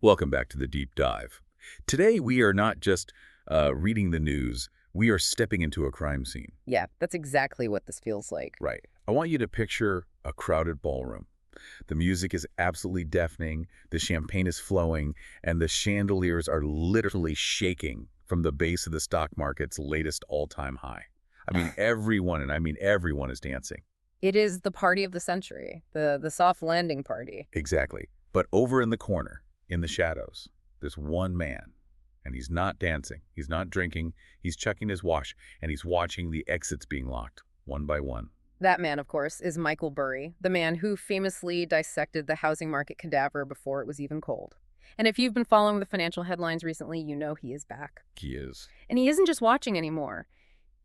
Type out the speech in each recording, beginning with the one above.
Welcome back to the Deep Dive. Today, we are not just reading the news, we are stepping into a crime scene. Yeah, that's exactly what this feels like. Right. I want you to picture a crowded ballroom. The music is absolutely deafening, the champagne is flowing, and the chandeliers are literally shaking from the base of the stock market's latest all-time high. I mean, everyone is dancing. It is the party of the century, the soft landing party. Exactly. But over in the corner, in the shadows, there's one man, and he's not dancing, he's not drinking, he's checking his watch, and he's watching the exits being locked, one by one. That man, of course, is Michael Burry, the man who famously dissected the housing market cadaver before it was even cold. And if you've been following the financial headlines recently, you know he is back. He is. And he isn't just watching anymore.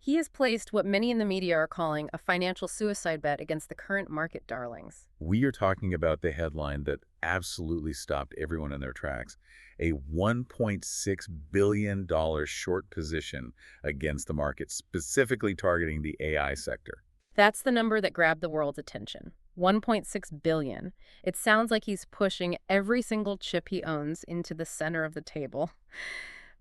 He has placed what many in the media are calling a financial suicide bet against the current market darlings. We are talking about the headline that absolutely stopped everyone in their tracks. A $1.6 billion short position against the market, specifically targeting the AI sector. That's the number that grabbed the world's attention. 1.6 billion. It sounds like he's pushing every single chip he owns into the center of the table.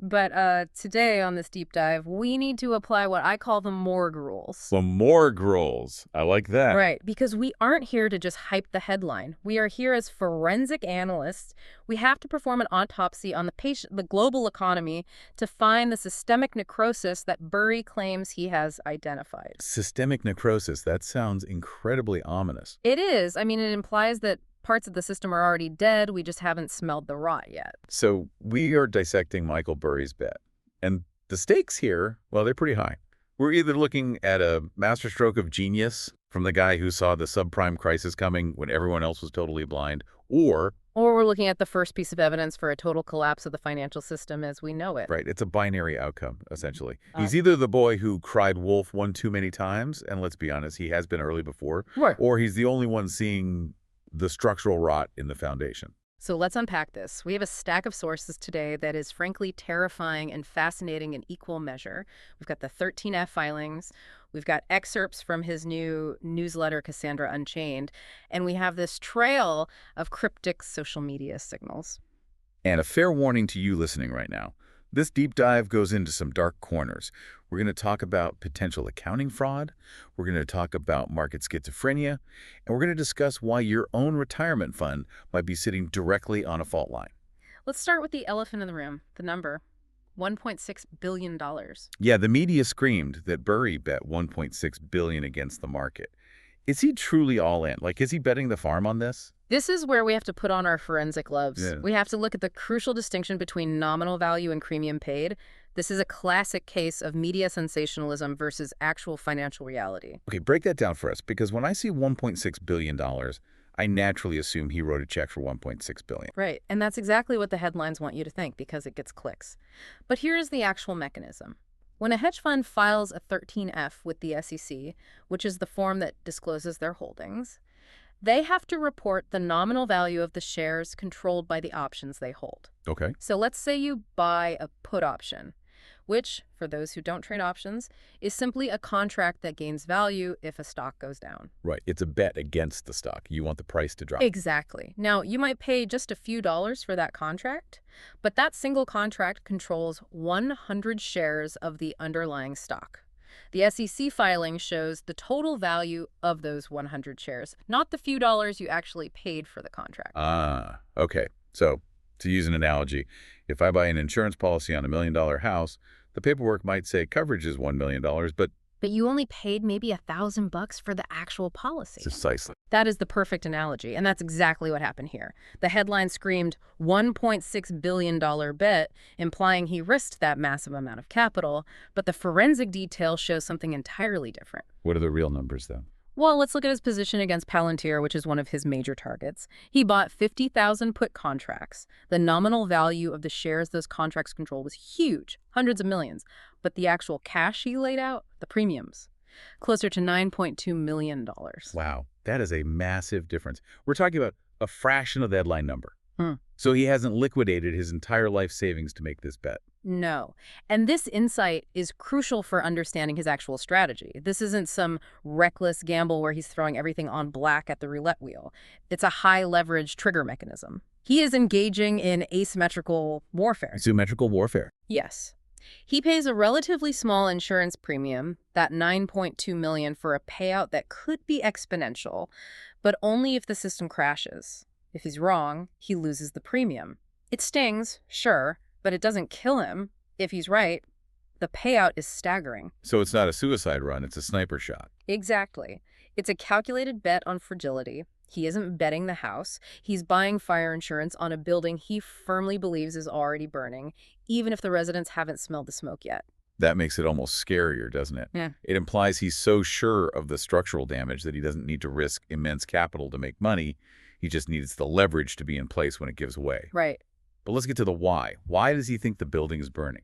But today on this deep dive, we need to apply what I call the morgue rules. The morgue rules. I like that. Right, because we aren't here to just hype the headline. We are here as forensic analysts. We have to perform an autopsy on the patient, the global economy, to find the systemic necrosis that Burry claims he has identified. Systemic necrosis. That sounds incredibly ominous. It is. I mean, it implies that parts of the system are already dead. We just haven't smelled the rot yet. So we are dissecting Michael Burry's bet. And the stakes here, well, they're pretty high. We're either looking at a masterstroke of genius from the guy who saw the subprime crisis coming when everyone else was totally blind, or we're looking at the first piece of evidence for a total collapse of the financial system as we know it. Right. It's a binary outcome, essentially. He's either the boy who cried wolf one too many times, and let's be honest, he has been early before, right, or he's the only one seeing the structural rot in the foundation. So let's unpack this. We have a stack of sources today that is frankly terrifying and fascinating in equal measure. We've got the 13F filings, we've got excerpts from his new newsletter, Cassandra Unchained, and we have this trail of cryptic social media signals. And a fair warning to you listening right now. This deep dive goes into some dark corners. We're going to talk about potential accounting fraud, we're going to talk about market schizophrenia, and we're going to discuss why your own retirement fund might be sitting directly on a fault line. Let's start with the elephant in the room, the number. $1.6 billion. Yeah, the media screamed that Burry bet $1.6 billion against the market. Is he truly all in? Like, is he betting the farm on this? This is where we have to put on our forensic gloves. Yeah. We have to look at the crucial distinction between nominal value and premium paid. This is a classic case of media sensationalism versus actual financial reality. Okay, break that down for us, because when I see $1.6 billion, I naturally assume he wrote a check for $1.6 billion. Right, and that's exactly what the headlines want you to think because it gets clicks. But here's the actual mechanism. When a hedge fund files a 13F with the SEC, which is the form that discloses their holdings, they have to report the nominal value of the shares controlled by the options they hold. Okay. So let's say you buy a put option, which, for those who don't trade options, is simply a contract that gains value if a stock goes down. Right. It's a bet against the stock. You want the price to drop. Exactly. Now, you might pay just a few dollars for that contract, but that single contract controls 100 shares of the underlying stock. The SEC filing shows the total value of those 100 shares, not the few dollars you actually paid for the contract. Ah, okay. So, to use an analogy, if I buy an insurance policy on $1 million house, the paperwork might say coverage is $1 million, but you only paid maybe $1,000 for the actual policy. Precisely. That is the perfect analogy, and that's exactly what happened here. The headline screamed $1.6 billion bet, implying he risked that massive amount of capital, but the forensic detail shows something entirely different. What are the real numbers, though? Well, let's look at his position against Palantir, which is one of his major targets. He bought 50,000 put contracts. The nominal value of the shares those contracts control was huge, hundreds of millions. But the actual cash he laid out, the premiums, closer to $9.2 million. Wow, that is a massive difference. We're talking about a fraction of the headline number. So he hasn't liquidated his entire life savings to make this bet. No. And this insight is crucial for understanding his actual strategy. This isn't some reckless gamble where he's throwing everything on black at the roulette wheel. It's a high-leverage trigger mechanism. He is engaging in asymmetrical warfare. Asymmetrical warfare. Yes. He pays a relatively small insurance premium, that $9.2 million, for a payout that could be exponential, but only if the system crashes. If he's wrong, he loses the premium. It stings, sure, but it doesn't kill him. If he's right, the payout is staggering. So it's not a suicide run, it's a sniper shot. Exactly. It's a calculated bet on fragility. He isn't betting the house. He's buying fire insurance on a building he firmly believes is already burning, even if the residents haven't smelled the smoke yet. That makes it almost scarier, doesn't it? Yeah. It implies he's so sure of the structural damage that he doesn't need to risk immense capital to make money. He just needs the leverage to be in place when it gives way. Right. But let's get to the why. Why does he think the building is burning?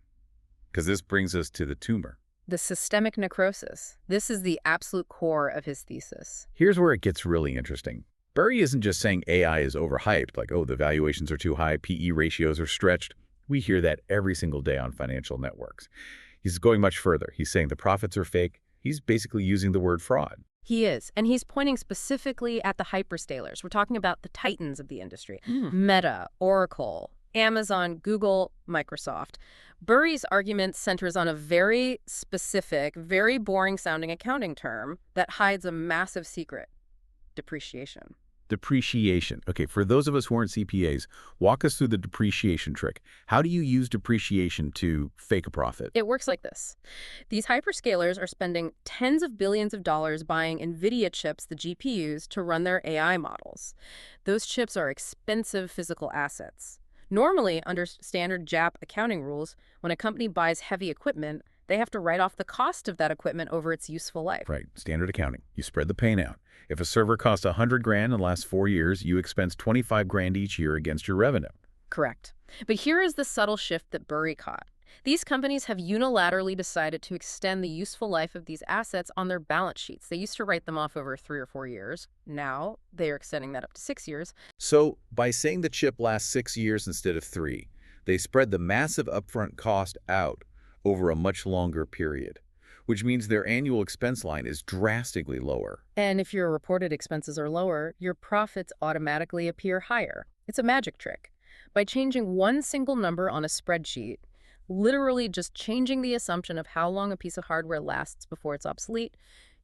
Because this brings us to the tumor. The systemic necrosis. This is the absolute core of his thesis. Here's where it gets really interesting. Burry isn't just saying AI is overhyped, like, oh, the valuations are too high, PE ratios are stretched. We hear that every single day on financial networks. He's going much further. He's saying the profits are fake. He's basically using the word fraud. He is, and he's pointing specifically at the hyperscalers. We're talking about the titans of the industry. Meta, Oracle, Amazon, Google, Microsoft. Burry's argument centers on a very specific, very boring-sounding accounting term that hides a massive secret: depreciation. Depreciation. Okay, for those of us who aren't CPAs, walk us through the depreciation trick. How do you use depreciation to fake a profit? It works like this. These hyperscalers are spending tens of billions of dollars buying NVIDIA chips, the GPUs, to run their AI models. Those chips are expensive physical assets. Normally, under standard JAP accounting rules, when a company buys heavy equipment, they have to write off the cost of that equipment over its useful life. Right, standard accounting. You spread the pain out. If a server costs $100,000 and lasts 4 years, you expense $25,000 each year against your revenue. Correct. But here is the subtle shift that Burry caught. These companies have unilaterally decided to extend the useful life of these assets on their balance sheets. They used to write them off over 3 or 4 years. Now they are extending that up to 6 years. So by saying the chip lasts 6 years instead of 3, they spread the massive upfront cost out over a much longer period, which means their annual expense line is drastically lower. And if your reported expenses are lower, your profits automatically appear higher. It's a magic trick. By changing one single number on a spreadsheet, literally just changing the assumption of how long a piece of hardware lasts before it's obsolete,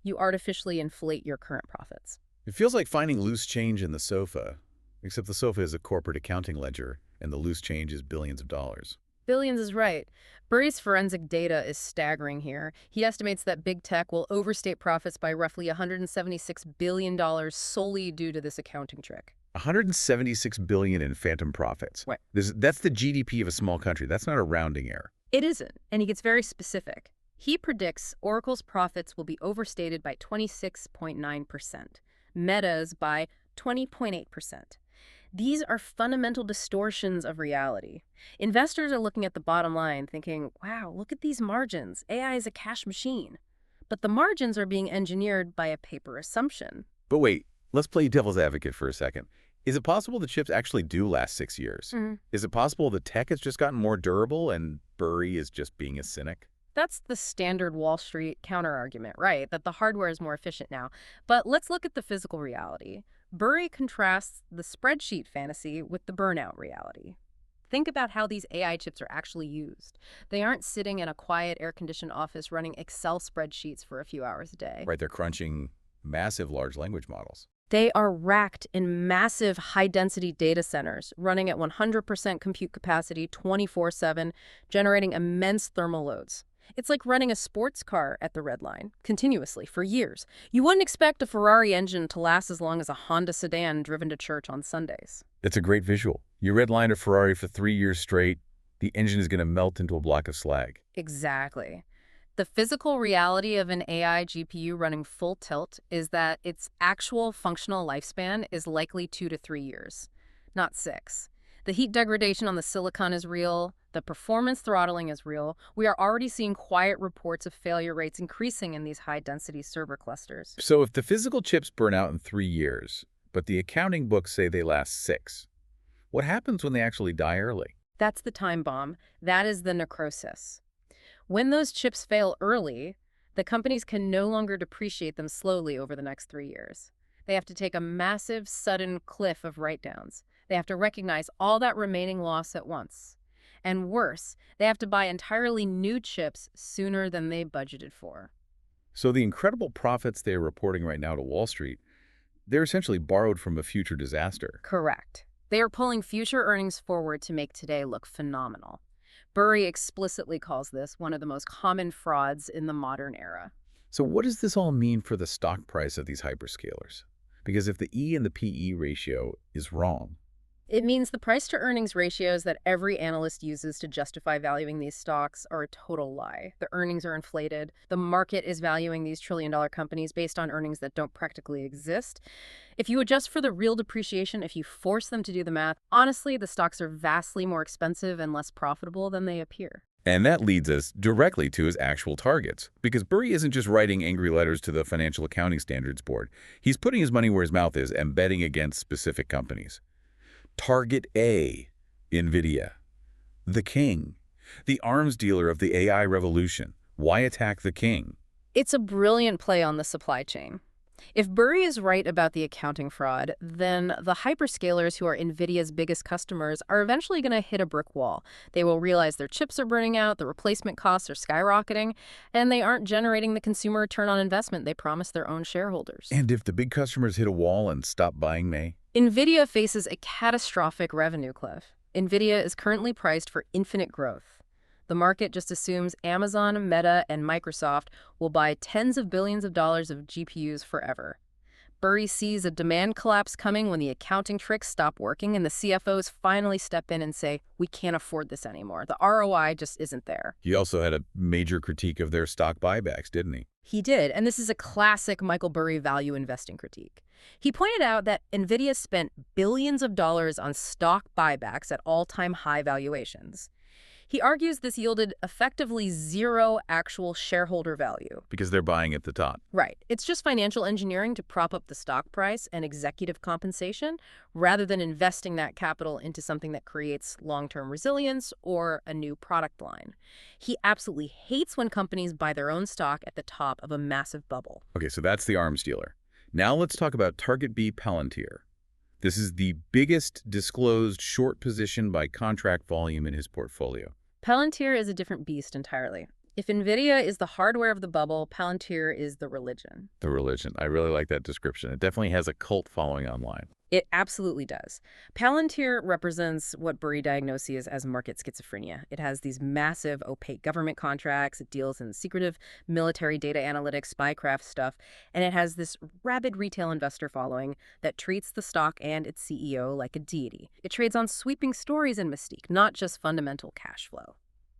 you artificially inflate your current profits. It feels like finding loose change in the sofa, except the sofa is a corporate accounting ledger, and the loose change is billions of dollars. Billions is right. Burry's forensic data is staggering here. He estimates that big tech will overstate profits by roughly $176 billion solely due to this accounting trick. $176 billion in phantom profits. Right. That's the GDP of a small country. That's not a rounding error. It isn't, and he gets very specific. He predicts Oracle's profits will be overstated by 26.9%, Meta's by 20.8%. These are fundamental distortions of reality. Investors are looking at the bottom line thinking, wow, look at these margins. AI is a cash machine. But the margins are being engineered by a paper assumption. But wait, let's play devil's advocate for a second. Is it possible the chips actually do last 6 years? Is it possible the tech has just gotten more durable and Burry is just being a cynic? That's the standard Wall Street counterargument, right? That the hardware is more efficient now. But let's look at the physical reality. Burry contrasts the spreadsheet fantasy with the burnout reality. Think about how these AI chips are actually used. They aren't sitting in a quiet, air-conditioned office running Excel spreadsheets for a few hours a day. Right, they're crunching massive large language models. They are racked in massive high-density data centers, running at 100% compute capacity 24/7, generating immense thermal loads. It's like running a sports car at the red line, continuously, for years. You wouldn't expect a Ferrari engine to last as long as a Honda sedan driven to church on Sundays. It's a great visual. You redline a Ferrari for 3 years straight, the engine is going to melt into a block of slag. Exactly. The physical reality of an AI GPU running full tilt is that its actual functional lifespan is likely 2 to 3 years, not 6. The heat degradation on the silicon is real. The performance throttling is real. We are already seeing quiet reports of failure rates increasing in these high-density server clusters. So if the physical chips burn out in 3 years, but the accounting books say they last 6, what happens when they actually die early? That's the time bomb. That is the necrosis. When those chips fail early, the companies can no longer depreciate them slowly over the next 3 years. They have to take a massive, sudden cliff of write-downs. They have to recognize all that remaining loss at once. And worse, they have to buy entirely new chips sooner than they budgeted for. So the incredible profits they are reporting right now to Wall Street, they're essentially borrowed from a future disaster. Correct. They are pulling future earnings forward to make today look phenomenal. Burry explicitly calls this one of the most common frauds in the modern era. So what does this all mean for the stock price of these hyperscalers? Because if the E and the PE ratio is wrong, It means the price-to-earnings ratios that every analyst uses to justify valuing these stocks are a total lie. The earnings are inflated. The market is valuing these trillion-dollar companies based on earnings that don't practically exist. If you adjust for the real depreciation, if you force them to do the math, honestly, the stocks are vastly more expensive and less profitable than they appear. and that leads us directly to his actual targets. Because Burry isn't just writing angry letters to the Financial Accounting Standards Board. He's putting his money where his mouth is and betting against specific companies. Target A, NVIDIA. The king. The arms dealer of the AI revolution. Why attack the king? It's a brilliant play on the supply chain. If Burry is right about the accounting fraud, then the hyperscalers who are NVIDIA's biggest customers are eventually going to hit a brick wall. They will realize their chips are burning out, the replacement costs are skyrocketing, and they aren't generating the consumer return on investment they promised their own shareholders. And if the big customers hit a wall and stop buying May? NVIDIA faces a catastrophic revenue cliff. NVIDIA is currently priced for infinite growth. The market just assumes Amazon, Meta, and Microsoft will buy tens of billions of dollars of GPUs forever. Burry sees a demand collapse coming when the accounting tricks stop working and the CFOs finally step in and say, we can't afford this anymore. The ROI just isn't there. He also had a major critique of their stock buybacks, didn't he? He did, and this is a classic Michael Burry value investing critique. He pointed out that NVIDIA spent billions of dollars on stock buybacks at all-time high valuations. He argues this yielded effectively zero actual shareholder value. Because they're buying at the top. Right. It's just financial engineering to prop up the stock price and executive compensation rather than investing that capital into something that creates long-term resilience or a new product line. He absolutely hates when companies buy their own stock at the top of a massive bubble. Okay, so that's the arms dealer. Now let's talk about Target B Palantir. This is the biggest disclosed short position by contract volume in his portfolio. Palantir is a different beast entirely. If NVIDIA is the hardware of the bubble, Palantir is the religion. The religion. I really like that description. It definitely has a cult following online. It absolutely does. Palantir represents what Burry diagnoses as market schizophrenia. It has these massive, opaque government contracts. It deals in secretive military data analytics, spycraft stuff. And it has this rabid retail investor following that treats the stock and its CEO like a deity. It trades on sweeping stories and mystique, not just fundamental cash flow.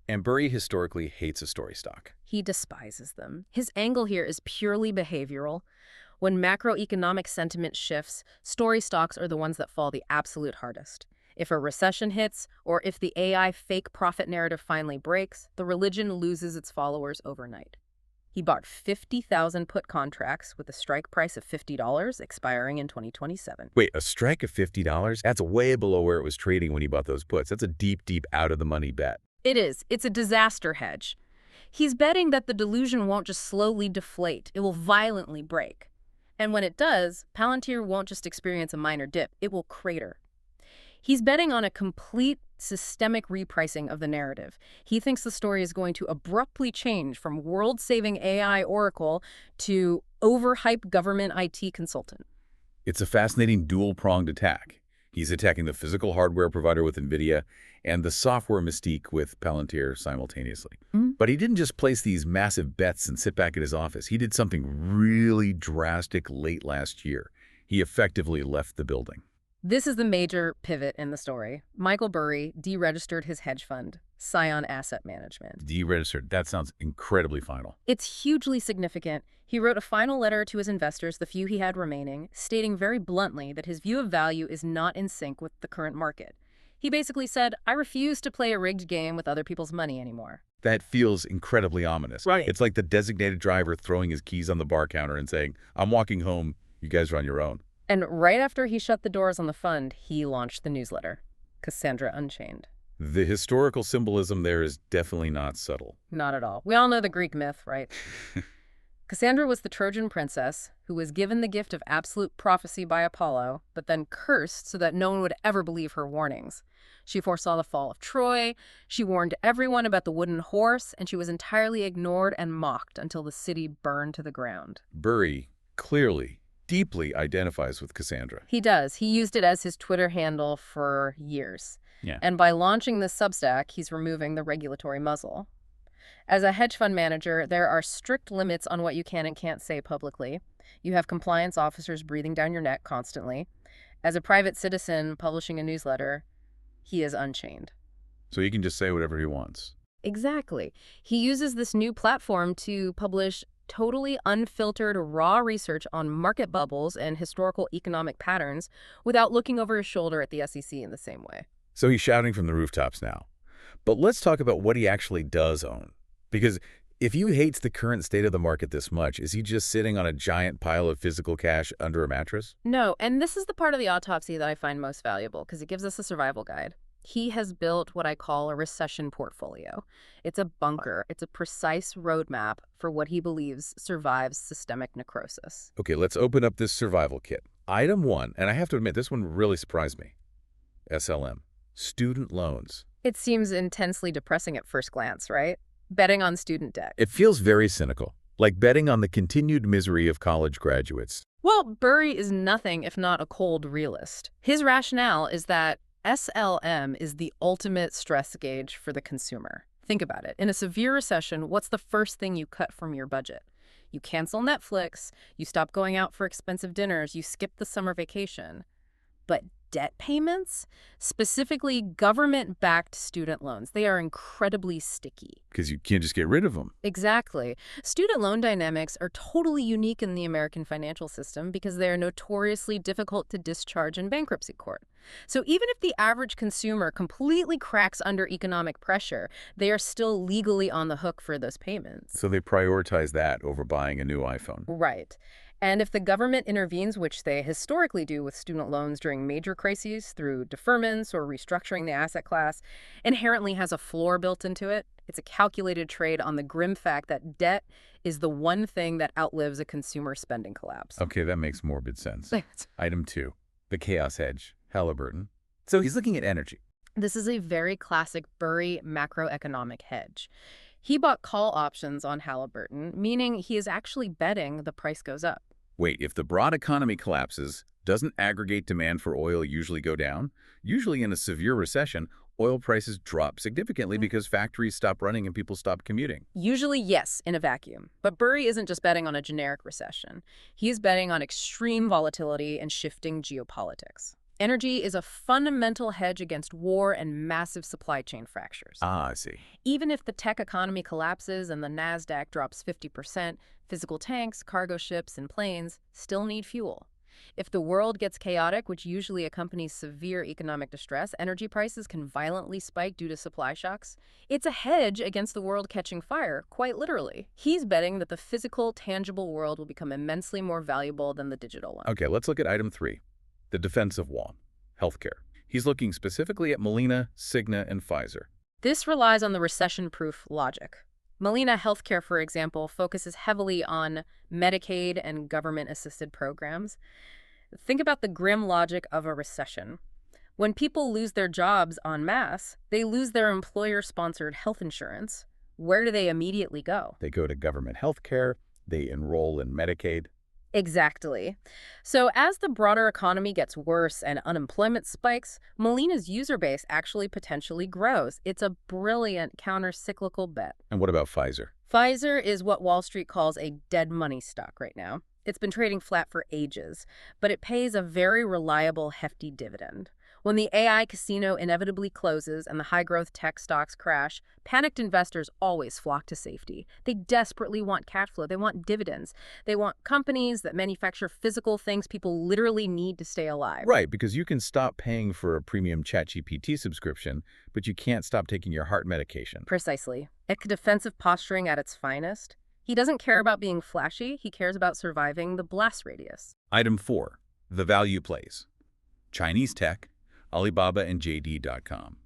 And Burry historically hates a story stock. He despises them. His angle here is purely behavioral. When macroeconomic sentiment shifts, story stocks are the ones that fall the absolute hardest. If a recession hits, or if the AI fake profit narrative finally breaks, the religion loses its followers overnight. He bought 50,000 put contracts with a strike price of $50 expiring in 2027. Wait, a strike of $50? That's way below where it was trading when he bought those puts. That's a deep, deep out-of-the-money bet. It is. It's a disaster hedge. He's betting that the delusion won't just slowly deflate. It will violently break. And when it does, Palantir won't just experience a minor dip, it will crater. He's betting on a complete systemic repricing of the narrative. He thinks the story is going to abruptly change from world-saving AI oracle to overhyped government IT consultant. It's a fascinating dual-pronged attack. He's attacking the physical hardware provider with NVIDIA and the software mystique with Palantir simultaneously. But he didn't just place these massive bets and sit back at his office. He did something really drastic late last year. He effectively left the building. This is the major pivot in the story. Michael Burry deregistered his hedge fund, Scion Asset Management. Deregistered. That sounds incredibly final. It's hugely significant. He wrote a final letter to his investors, the few he had remaining, stating very bluntly that his view of value is not in sync with the current market. He basically said, I refuse to play a rigged game with other people's money anymore. That feels incredibly ominous. Right. It's like the designated driver throwing his keys on the bar counter and saying, I'm walking home, you guys are on your own. And right after he shut the doors on the fund, he launched the newsletter, Cassandra Unchained. The historical symbolism there is definitely not subtle. Not at all. We all know the Greek myth, right? Cassandra was the Trojan princess who was given the gift of absolute prophecy by Apollo, but then cursed so that no one would ever believe her warnings. She foresaw the fall of Troy, she warned everyone about the wooden horse, and she was entirely ignored and mocked until the city burned to the ground. Burry clearly, deeply identifies with Cassandra. He does. He used it as his Twitter handle for years. Yeah. And by launching this Substack, he's removing the regulatory muzzle. As a hedge fund manager, there are strict limits on what you can and can't say publicly. You have compliance officers breathing down your neck constantly. As a private citizen publishing a newsletter, he is unchained. So he can just say whatever he wants. Exactly. He uses this new platform to publish totally unfiltered, raw research on market bubbles and historical economic patterns without looking over his shoulder at the SEC in the same way. So he's shouting from the rooftops now. But let's talk about what he actually does own. Because if he hates the current state of the market this much, is he just sitting on a giant pile of physical cash under a mattress? No, and this is the part of the autopsy that I find most valuable because it gives us a survival guide. He has built what I call a recession portfolio. It's a bunker. It's a precise roadmap for what he believes survives systemic necrosis. Okay, let's open up this survival kit. Item 1, and I have to admit, this one really surprised me. SLM, student loans. It seems intensely depressing at first glance, right? Betting on student debt. It feels very cynical, like betting on the continued misery of college graduates. Well, Burry is nothing if not a cold realist. His rationale is that SLM is the ultimate stress gauge for the consumer. Think about it. In a severe recession, what's the first thing you cut from your budget? You cancel Netflix, you stop going out for expensive dinners, you skip the summer vacation. But debt payments, specifically government-backed student loans, they are incredibly sticky. Because you can't just get rid of them. Exactly. Student loan dynamics are totally unique in the American financial system because they are notoriously difficult to discharge in bankruptcy court. So even if the average consumer completely cracks under economic pressure, they are still legally on the hook for those payments. So they prioritize that over buying a new iPhone. Right. And if the government intervenes, which they historically do with student loans during major crises through deferments or restructuring the asset class, inherently has a floor built into it. It's a calculated trade on the grim fact that debt is the one thing that outlives a consumer spending collapse. Okay, that makes morbid sense. Item 2, the chaos hedge, Halliburton. So he's looking at energy. This is a very classic Burry macroeconomic hedge. He bought call options on Halliburton, meaning he is actually betting the price goes up. Wait, if the broad economy collapses, doesn't aggregate demand for oil usually go down? Usually in a severe recession, oil prices drop significantly because factories stop running and people stop commuting. Usually, yes, in a vacuum. But Burry isn't just betting on a generic recession. He's betting on extreme volatility and shifting geopolitics. Energy is a fundamental hedge against war and massive supply chain fractures. Ah, I see. Even if the tech economy collapses and the NASDAQ drops 50%, physical tanks, cargo ships, and planes still need fuel. If the world gets chaotic, which usually accompanies severe economic distress, energy prices can violently spike due to supply shocks. It's a hedge against the world catching fire, quite literally. He's betting that the physical, tangible world will become immensely more valuable than the digital one. Okay, let's look at item 3, the defensive wall, healthcare. He's looking specifically at Molina, Cigna, and Pfizer. This relies on the recession-proof logic. Molina Healthcare, for example, focuses heavily on Medicaid and government-assisted programs. Think about the grim logic of a recession. When people lose their jobs en masse, they lose their employer-sponsored health insurance. Where do they immediately go? They go to government health care, they enroll in Medicaid. Exactly. So as the broader economy gets worse and unemployment spikes, Molina's user base actually potentially grows. It's a brilliant counter-cyclical bet. And what about Pfizer? Pfizer is what Wall Street calls a dead money stock right now. It's been trading flat for ages, but it pays a very reliable, hefty dividend. When the AI casino inevitably closes and the high-growth tech stocks crash, panicked investors always flock to safety. They desperately want cash flow. They want dividends. They want companies that manufacture physical things people literally need to stay alive. Right, because you can stop paying for a premium ChatGPT subscription, but you can't stop taking your heart medication. Precisely. It's defensive posturing at its finest. He doesn't care about being flashy. He cares about surviving the blast radius. Item 4, the value plays. Chinese tech, Alibaba and JD.com.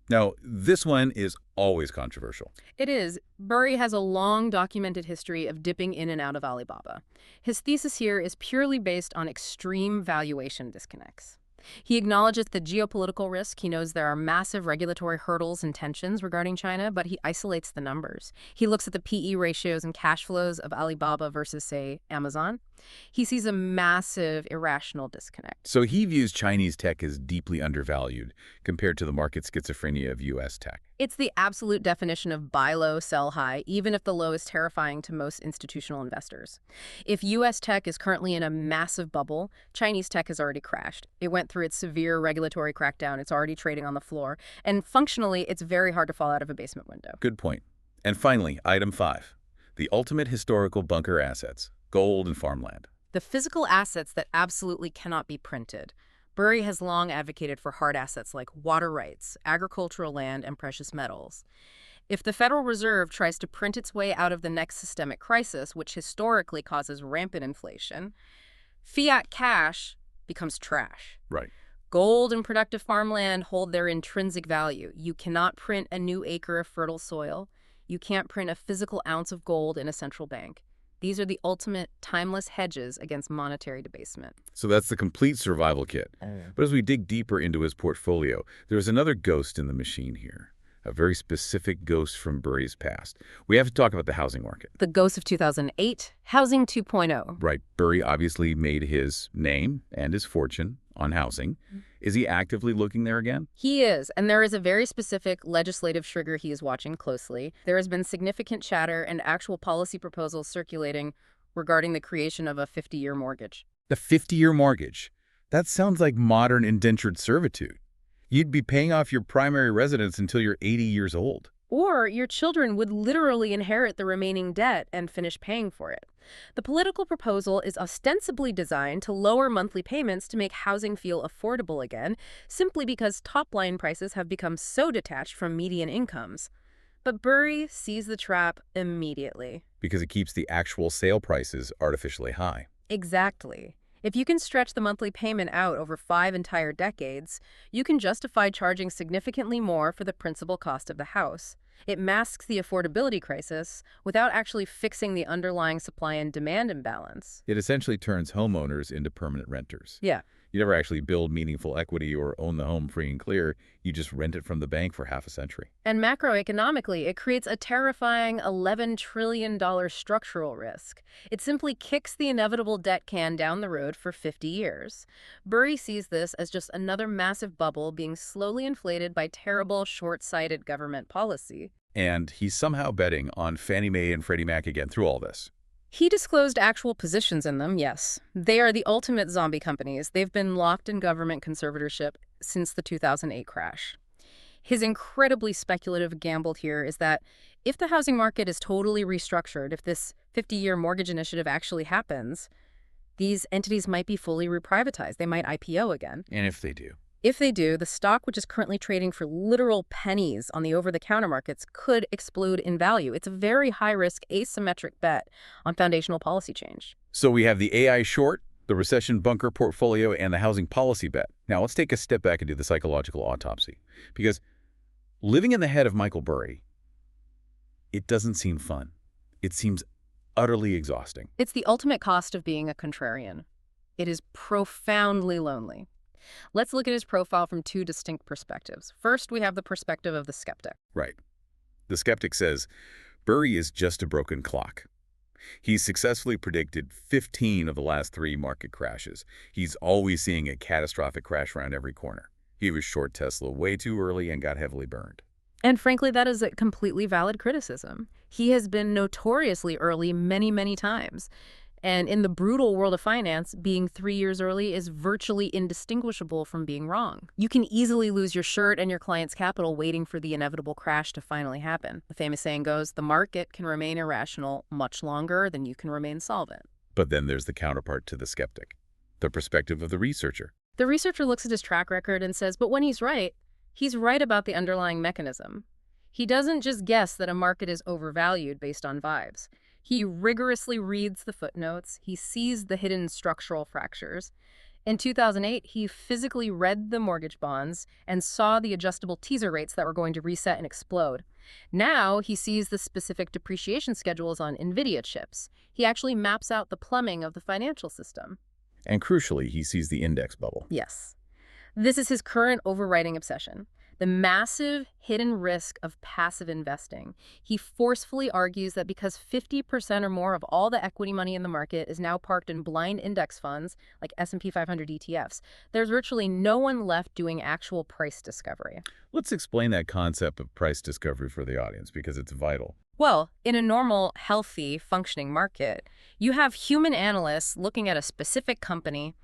Now, this one is always controversial. It is. Burry has a long documented history of dipping in and out of Alibaba. His thesis here is purely based on extreme valuation disconnects. He acknowledges the geopolitical risk. He knows there are massive regulatory hurdles and tensions regarding China, but he isolates the numbers. He looks at the PE ratios and cash flows of Alibaba versus, say, Amazon. He sees a massive irrational disconnect. So he views Chinese tech as deeply undervalued compared to the market schizophrenia of U.S. tech. It's the absolute definition of buy low, sell high, even if the low is terrifying to most institutional investors. If U.S. tech is currently in a massive bubble, Chinese tech has already crashed. It went through its severe regulatory crackdown. It's already trading on the floor. And functionally, it's very hard to fall out of a basement window. Good point. And finally, item 5, the ultimate historical bunker assets, gold and farmland. The physical assets that absolutely cannot be printed. Burry has long advocated for hard assets like water rights, agricultural land, and precious metals. If the Federal Reserve tries to print its way out of the next systemic crisis, which historically causes rampant inflation, fiat cash becomes trash. Right. Gold and productive farmland hold their intrinsic value. You cannot print a new acre of fertile soil. You can't print a physical ounce of gold in a central bank. These are the ultimate timeless hedges against monetary debasement. So that's the complete survival kit. But as we dig deeper into his portfolio, there's another ghost in the machine here, a very specific ghost from Burry's past. We have to talk about the housing market. The ghost of 2008, Housing 2.0. Right. Burry obviously made his name and his fortune on housing. Is he actively looking there again? He is, and there is a very specific legislative trigger he is watching closely. There has been significant chatter and actual policy proposals circulating regarding the creation of a 50-year mortgage. The 50-year mortgage. That sounds like modern indentured servitude. You'd be paying off your primary residence until you're 80 years old. Or your children would literally inherit the remaining debt and finish paying for it. The political proposal is ostensibly designed to lower monthly payments to make housing feel affordable again, simply because top-line prices have become so detached from median incomes. But Burry sees the trap immediately. Because it keeps the actual sale prices artificially high. Exactly. If you can stretch the monthly payment out over 5 entire decades, you can justify charging significantly more for the principal cost of the house. It masks the affordability crisis without actually fixing the underlying supply and demand imbalance. It essentially turns homeowners into permanent renters. Yeah. You never actually build meaningful equity or own the home free and clear. You just rent it from the bank for half a century. And macroeconomically, it creates a terrifying $11 trillion structural risk. It simply kicks the inevitable debt can down the road for 50 years. Burry sees this as just another massive bubble being slowly inflated by terrible, short-sighted government policy. And he's somehow betting on Fannie Mae and Freddie Mac again through all this. He disclosed actual positions in them, yes. They are the ultimate zombie companies. They've been locked in government conservatorship since the 2008 crash. His incredibly speculative gamble here is that if the housing market is totally restructured, if this 50-year mortgage initiative actually happens, these entities might be fully reprivatized. They might IPO again. And if they do? If they do, the stock, which is currently trading for literal pennies on the over-the-counter markets, could explode in value. It's a very high-risk, asymmetric bet on foundational policy change. So we have the AI short, the recession bunker portfolio, and the housing policy bet. Now let's take a step back and do the psychological autopsy. Because living in the head of Michael Burry, it doesn't seem fun. It seems utterly exhausting. It's the ultimate cost of being a contrarian. It is profoundly lonely. Let's look at his profile from 2 distinct perspectives. First, we have the perspective of the skeptic. Right. The skeptic says, Burry is just a broken clock. He's successfully predicted 15 of the last 3 market crashes. He's always seeing a catastrophic crash around every corner. He was short Tesla way too early and got heavily burned. And frankly, that is a completely valid criticism. He has been notoriously early many, many times. And in the brutal world of finance, being 3 years early is virtually indistinguishable from being wrong. You can easily lose your shirt and your client's capital waiting for the inevitable crash to finally happen. The famous saying goes, the market can remain irrational much longer than you can remain solvent. But then there's the counterpart to the skeptic, the perspective of the researcher. The researcher looks at his track record and says, but when he's right about the underlying mechanism. He doesn't just guess that a market is overvalued based on vibes. He rigorously reads the footnotes. He sees the hidden structural fractures. In 2008, he physically read the mortgage bonds and saw the adjustable teaser rates that were going to reset and explode. Now he sees the specific depreciation schedules on NVIDIA chips. He actually maps out the plumbing of the financial system. And crucially, he sees the index bubble. Yes. This is his current overriding obsession, the massive hidden risk of passive investing. He forcefully argues that because 50% or more of all the equity money in the market is now parked in blind index funds like S&P 500 ETFs, there's virtually no one left doing actual price discovery. Let's explain that concept of price discovery for the audience because it's vital. Well, in a normal, healthy, functioning market, you have human analysts looking at a specific company,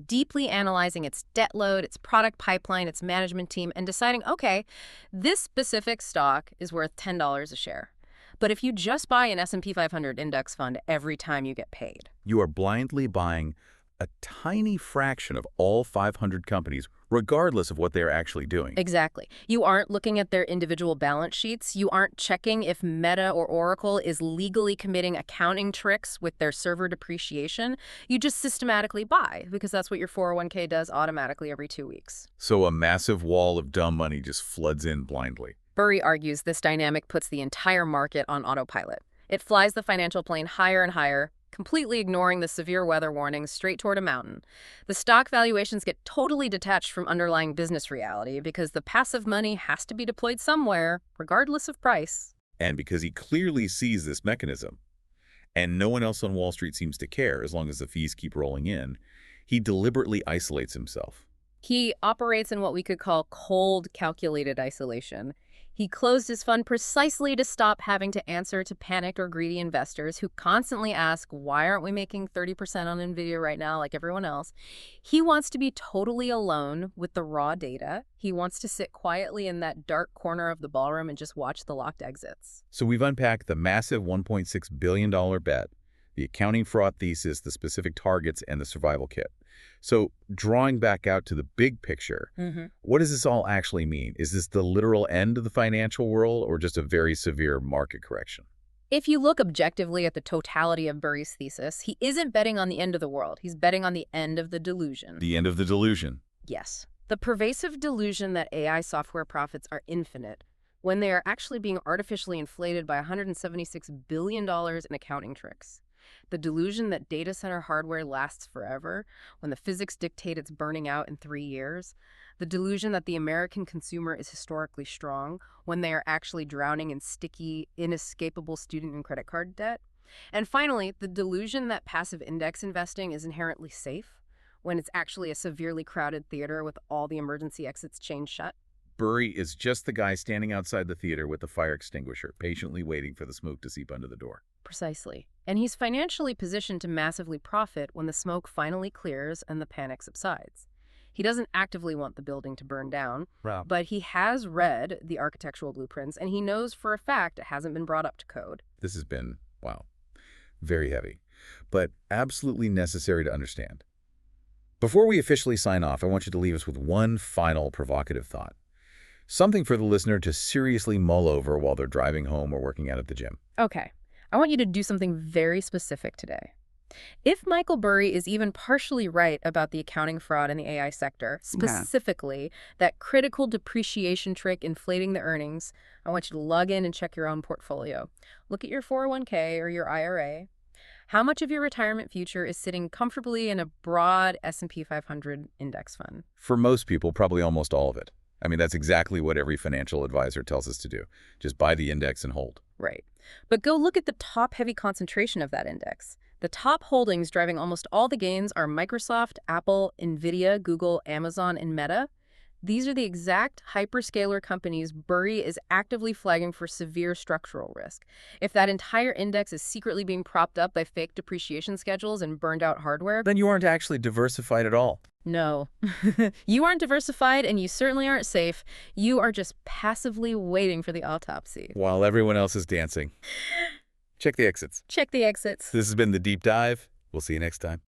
deeply analyzing its debt load, its product pipeline, its management team, and deciding, okay, this specific stock is worth $10 a share. But if you just buy an S&P 500 index fund every time you get paid, You are blindly buying a tiny fraction of all 500 companies, regardless of what they're actually doing. exactly. You aren't looking at their individual balance sheets. You aren't checking if Meta or Oracle is legally committing accounting tricks with their server depreciation. You just systematically buy because that's what your 401k does automatically every 2 weeks. So a massive wall of dumb money just floods in blindly. Burry argues this dynamic puts the entire market on autopilot. It flies the financial plane higher and higher, completely ignoring the severe weather warnings straight toward a mountain. The stock valuations get totally detached from underlying business reality because the passive money has to be deployed somewhere, regardless of price. And because he clearly sees this mechanism, and no one else on Wall Street seems to care as long as the fees keep rolling in, he deliberately isolates himself. He operates in what we could call cold, calculated isolation. He closed his fund precisely to stop having to answer to panicked or greedy investors who constantly ask, why aren't we making 30% on NVIDIA right now like everyone else? He wants to be totally alone with the raw data. He wants to sit quietly in that dark corner of the ballroom and just watch the locked exits. So we've unpacked the massive $1.6 billion bet, the accounting fraud thesis, the specific targets, and the survival kit. So drawing back out to the big picture, what does this all actually mean? Is this the literal end of the financial world or just a very severe market correction? If you look objectively at the totality of Burry's thesis, he isn't betting on the end of the world. He's betting on the end of the delusion. The end of the delusion. Yes. The pervasive delusion that AI software profits are infinite when they are actually being artificially inflated by $176 billion in accounting tricks. The delusion that data center hardware lasts forever when the physics dictate it's burning out in 3 years. The delusion that the American consumer is historically strong when they are actually drowning in sticky, inescapable student and credit card debt. And finally, the delusion that passive index investing is inherently safe when it's actually a severely crowded theater with all the emergency exits chained shut. Burry is just the guy standing outside the theater with the fire extinguisher, patiently waiting for the smoke to seep under the door. Precisely. And he's financially positioned to massively profit when the smoke finally clears and the panic subsides. He doesn't actively want the building to burn down, but he has read the architectural blueprints, and he knows for a fact it hasn't been brought up to code. This has been, wow, very heavy, but absolutely necessary to understand. Before we officially sign off, I want you to leave us with one final provocative thought. Something for the listener to seriously mull over while they're driving home or working out at the gym. Okay, I want you to do something very specific today. If Michael Burry is even partially right about the accounting fraud in the AI sector, specifically that critical depreciation trick inflating the earnings, I want you to log in and check your own portfolio. Look at your 401k or your IRA. How much of your retirement future is sitting comfortably in a broad S&P 500 index fund? For most people, probably almost all of it. I mean, that's exactly what every financial advisor tells us to do. Just buy the index and hold. Right. But go look at the top heavy concentration of that index. The top holdings driving almost all the gains are Microsoft, Apple, NVIDIA, Google, Amazon, and Meta. These are the exact hyperscaler companies Burry is actively flagging for severe structural risk. If that entire index is secretly being propped up by fake depreciation schedules and burned out hardware, Then you aren't actually diversified at all. no. You aren't diversified and you certainly aren't safe. You are just passively waiting for the autopsy. While everyone else is dancing. Check the exits. Check the exits. This has been The Deep Dive. We'll see you next time.